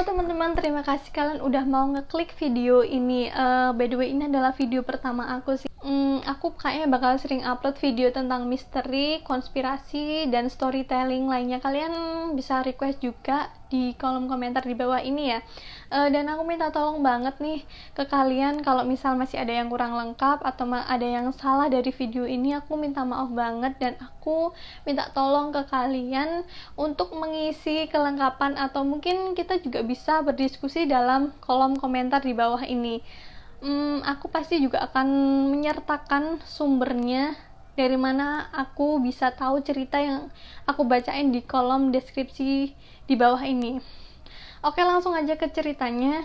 Halo teman-teman, terima kasih kalian udah mau ngeklik video ini. By the way, ini adalah video pertama aku sih. Aku kayaknya bakal sering upload video tentang misteri, konspirasi, dan storytelling lainnya. Kalian bisa request juga di kolom komentar di bawah ini ya. Dan aku minta tolong banget nih ke kalian kalau misal masih ada yang kurang lengkap atau ada yang salah dari video ini, aku minta maaf banget dan aku minta tolong ke kalian untuk mengisi kelengkapan atau mungkin kita juga bisa berdiskusi dalam kolom komentar di bawah ini. Aku pasti juga akan menyertakan sumbernya dari mana aku bisa tahu cerita yang aku bacain di kolom deskripsi di bawah ini. Oke, langsung aja ke ceritanya.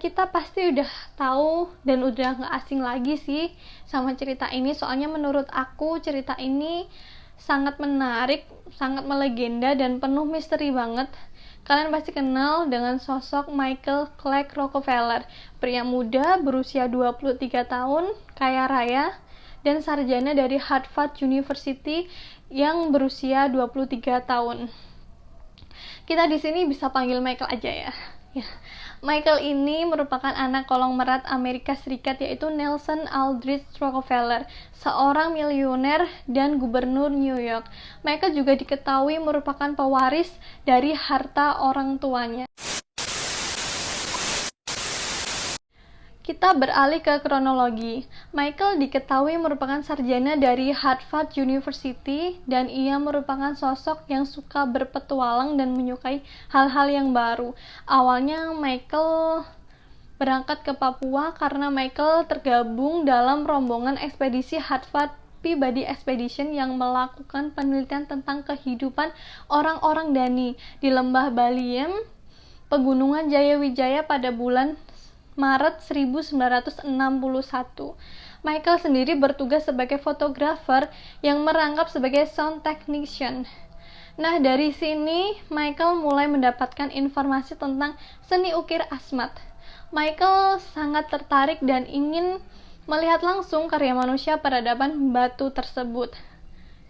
Kita pasti udah tahu dan udah gak asing lagi sih sama cerita ini, soalnya menurut aku cerita ini sangat menarik, sangat melegenda dan penuh misteri banget. Kalian pasti kenal dengan sosok Michael Clark Rockefeller, pria muda berusia 23 tahun, kaya raya, dan sarjana dari Harvard University yang berusia 23 tahun. Kita di sini bisa panggil Michael aja ya. Michael ini merupakan anak kolong merat Amerika Serikat, yaitu Nelson Aldrich Rockefeller, seorang miliuner dan gubernur New York. Michael juga diketahui merupakan pewaris dari harta orang tuanya. Kita beralih ke kronologi. Michael diketahui merupakan sarjana dari Harvard University dan ia merupakan sosok yang suka berpetualang dan menyukai hal-hal yang baru. Awalnya Michael berangkat ke Papua karena Michael tergabung dalam rombongan ekspedisi Harvard Peabody Expedition yang melakukan penelitian tentang kehidupan orang-orang Dani di lembah Baliem, Pegunungan Jayawijaya pada bulan Maret 1961. Michael sendiri bertugas sebagai fotografer yang merangkap sebagai sound technician. Nah, dari sini Michael mulai mendapatkan informasi tentang seni ukir Asmat. Michael sangat tertarik dan ingin melihat langsung karya manusia peradaban batu tersebut.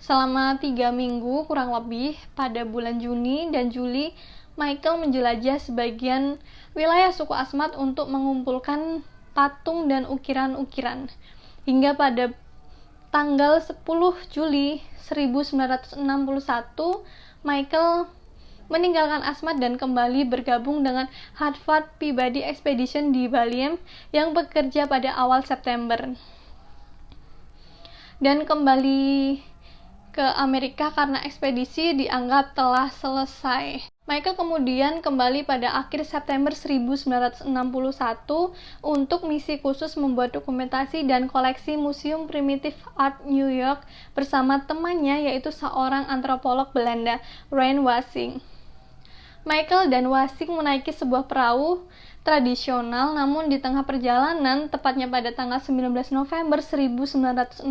Selama 3 minggu kurang lebih, pada bulan Juni dan Juli, Michael menjelajah sebagian wilayah suku Asmat untuk mengumpulkan patung dan ukiran-ukiran. Hingga pada tanggal 10 Juli 1961, Michael meninggalkan Asmat dan kembali bergabung dengan Harvard Peabody Expedition di Baliem yang bekerja pada awal September. Dan kembali ke Amerika karena ekspedisi dianggap telah selesai. Michael kemudian kembali pada akhir September 1961 untuk misi khusus membuat dokumentasi dan koleksi Museum Primitive Art New York bersama temannya, yaitu seorang antropolog Belanda, Rijn Wassink. Michael dan Wassink menaiki sebuah perahu tradisional, namun di tengah perjalanan, tepatnya pada tanggal 19 November 1961,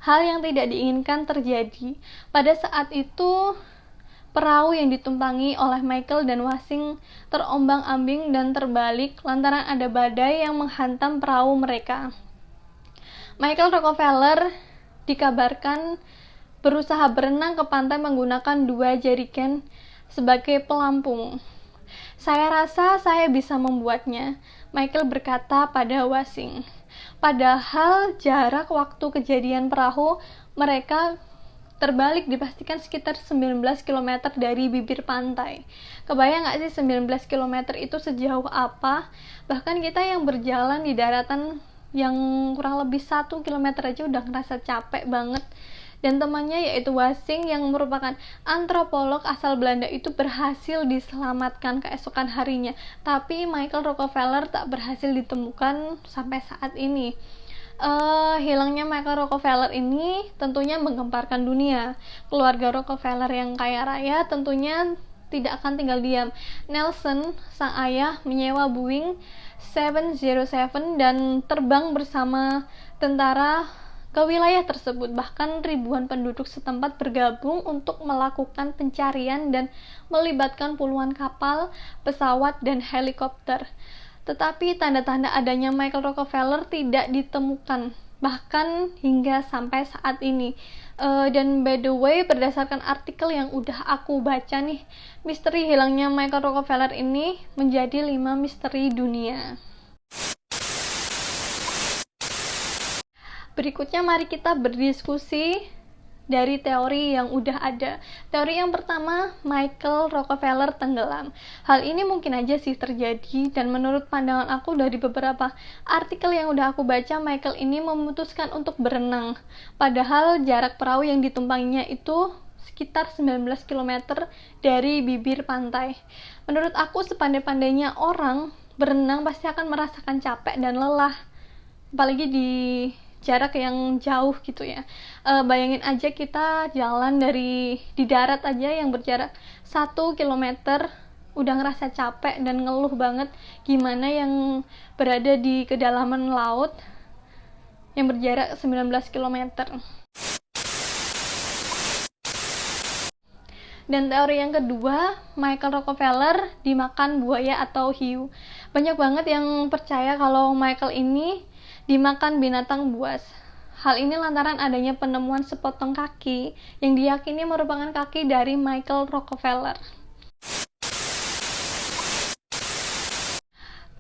hal yang tidak diinginkan terjadi. Pada saat itu, perahu yang ditumpangi oleh Michael dan Wassink terombang-ambing dan terbalik lantaran ada badai yang menghantam perahu mereka. Michael Rockefeller dikabarkan berusaha berenang ke pantai menggunakan 2 jerigen sebagai pelampung. Saya rasa saya bisa membuatnya, Michael berkata pada Wassink. Padahal jarak waktu kejadian perahu mereka terbalik dipastikan sekitar 19 km dari bibir pantai. Kebayang gak sih 19 km itu sejauh apa? Bahkan kita yang berjalan di daratan yang kurang lebih 1 km aja udah ngerasa capek banget. Dan temannya yaitu Wassink yang merupakan antropolog asal Belanda itu berhasil diselamatkan keesokan harinya. Tapi Michael Rockefeller tak berhasil ditemukan sampai saat ini. Hilangnya Michael Rockefeller ini tentunya menggemparkan dunia. Keluarga Rockefeller yang kaya raya tentunya tidak akan tinggal diam. Nelson, sang ayah, menyewa Boeing 707 dan terbang bersama tentara ke wilayah tersebut. Bahkan ribuan penduduk setempat bergabung untuk melakukan pencarian dan melibatkan puluhan kapal, pesawat, dan helikopter. Tetapi tanda-tanda adanya Michael Rockefeller tidak ditemukan, bahkan hingga sampai saat ini. Dan by the way, berdasarkan artikel yang udah aku baca nih, misteri hilangnya Michael Rockefeller ini menjadi 5 misteri dunia. Berikutnya mari kita berdiskusi dari teori yang udah ada. Teori yang pertama, Michael Rockefeller tenggelam. Hal ini mungkin aja sih terjadi, dan menurut pandangan aku dari beberapa artikel yang udah aku baca, Michael ini memutuskan untuk berenang. Padahal jarak perahu yang ditumpanginya itu sekitar 19 km dari bibir pantai. Menurut aku, sepandai-pandainya orang berenang pasti akan merasakan capek dan lelah. Apalagi di jarak yang jauh gitu ya. Bayangin aja kita jalan di darat aja yang berjarak 1 km udah ngerasa capek dan ngeluh banget, gimana yang berada di kedalaman laut yang berjarak 19 km. Dan teori yang kedua, Michael Rockefeller dimakan buaya atau hiu. Banyak banget yang percaya kalau Michael ini dimakan binatang buas. Hal ini lantaran adanya penemuan sepotong kaki yang diyakini merupakan kaki dari Michael Rockefeller.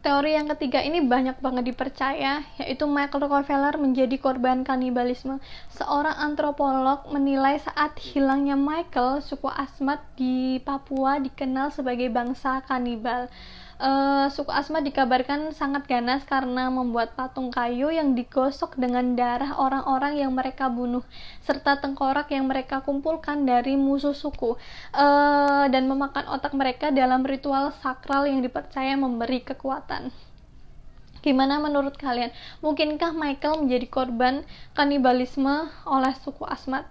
Teori yang ketiga ini banyak banget dipercaya, yaitu Michael Rockefeller menjadi korban kanibalisme. Seorang antropolog menilai saat hilangnya Michael, suku Asmat di Papua dikenal sebagai bangsa kanibal. Suku Asmat dikabarkan sangat ganas karena membuat patung kayu yang digosok dengan darah orang-orang yang mereka bunuh, serta tengkorak yang mereka kumpulkan dari musuh suku, dan memakan otak mereka dalam ritual sakral yang dipercaya memberi kekuatan. Gimana menurut kalian? Mungkinkah Michael menjadi korban kanibalisme oleh suku Asmat?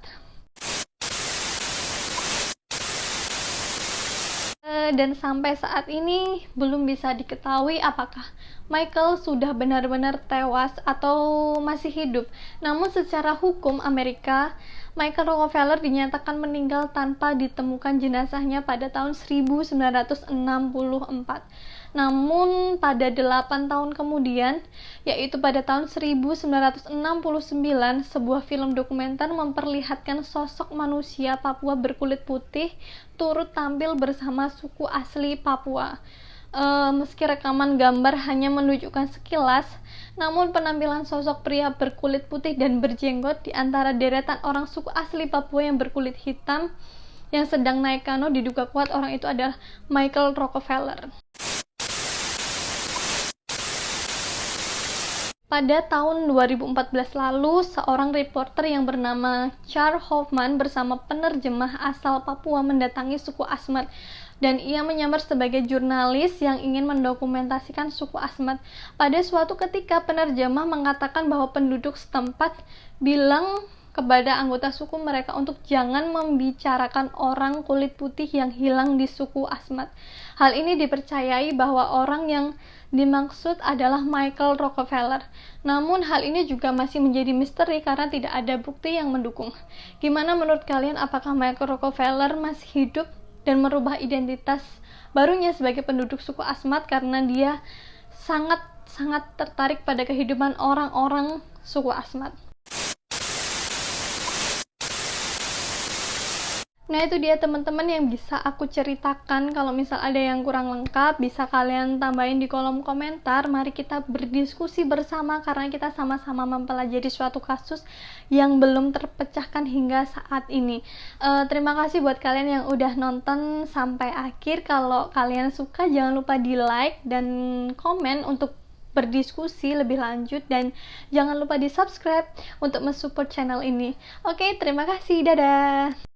Dan sampai saat ini belum bisa diketahui apakah Michael sudah benar-benar tewas atau masih hidup. Namun secara hukum Amerika, Michael Rockefeller dinyatakan meninggal tanpa ditemukan jenazahnya pada tahun 1964. Namun pada 8 tahun kemudian, yaitu pada tahun 1969, sebuah film dokumenter memperlihatkan sosok manusia Papua berkulit putih turut tampil bersama suku asli Papua. Meski rekaman gambar hanya menunjukkan sekilas, namun penampilan sosok pria berkulit putih dan berjenggot di antara deretan orang suku asli Papua yang berkulit hitam yang sedang naik kano diduga kuat orang itu adalah Michael Rockefeller. Pada tahun 2014 lalu, seorang reporter yang bernama Char Hoffman bersama penerjemah asal Papua mendatangi suku Asmat, dan ia menyamar sebagai jurnalis yang ingin mendokumentasikan suku Asmat. Pada suatu ketika, penerjemah mengatakan bahwa penduduk setempat bilang kepada anggota suku mereka untuk jangan membicarakan orang kulit putih yang hilang di suku Asmat. Hal ini dipercayai bahwa orang yang dimaksud adalah Michael Rockefeller. Namun hal ini juga masih menjadi misteri karena tidak ada bukti yang mendukung. Gimana menurut kalian, apakah Michael Rockefeller masih hidup dan merubah identitas barunya sebagai penduduk suku Asmat karena dia sangat tertarik pada kehidupan orang-orang suku Asmat? Nah, itu dia teman-teman yang bisa aku ceritakan. Kalau misal ada yang kurang lengkap, bisa kalian tambahin di kolom komentar. Mari kita berdiskusi bersama karena kita sama-sama mempelajari suatu kasus yang belum terpecahkan hingga saat ini. Terima kasih buat kalian yang udah nonton sampai akhir. Kalau kalian suka, jangan lupa di like dan komen untuk berdiskusi lebih lanjut, dan jangan lupa di subscribe untuk mensupport channel ini. Oke, terima kasih, dadah.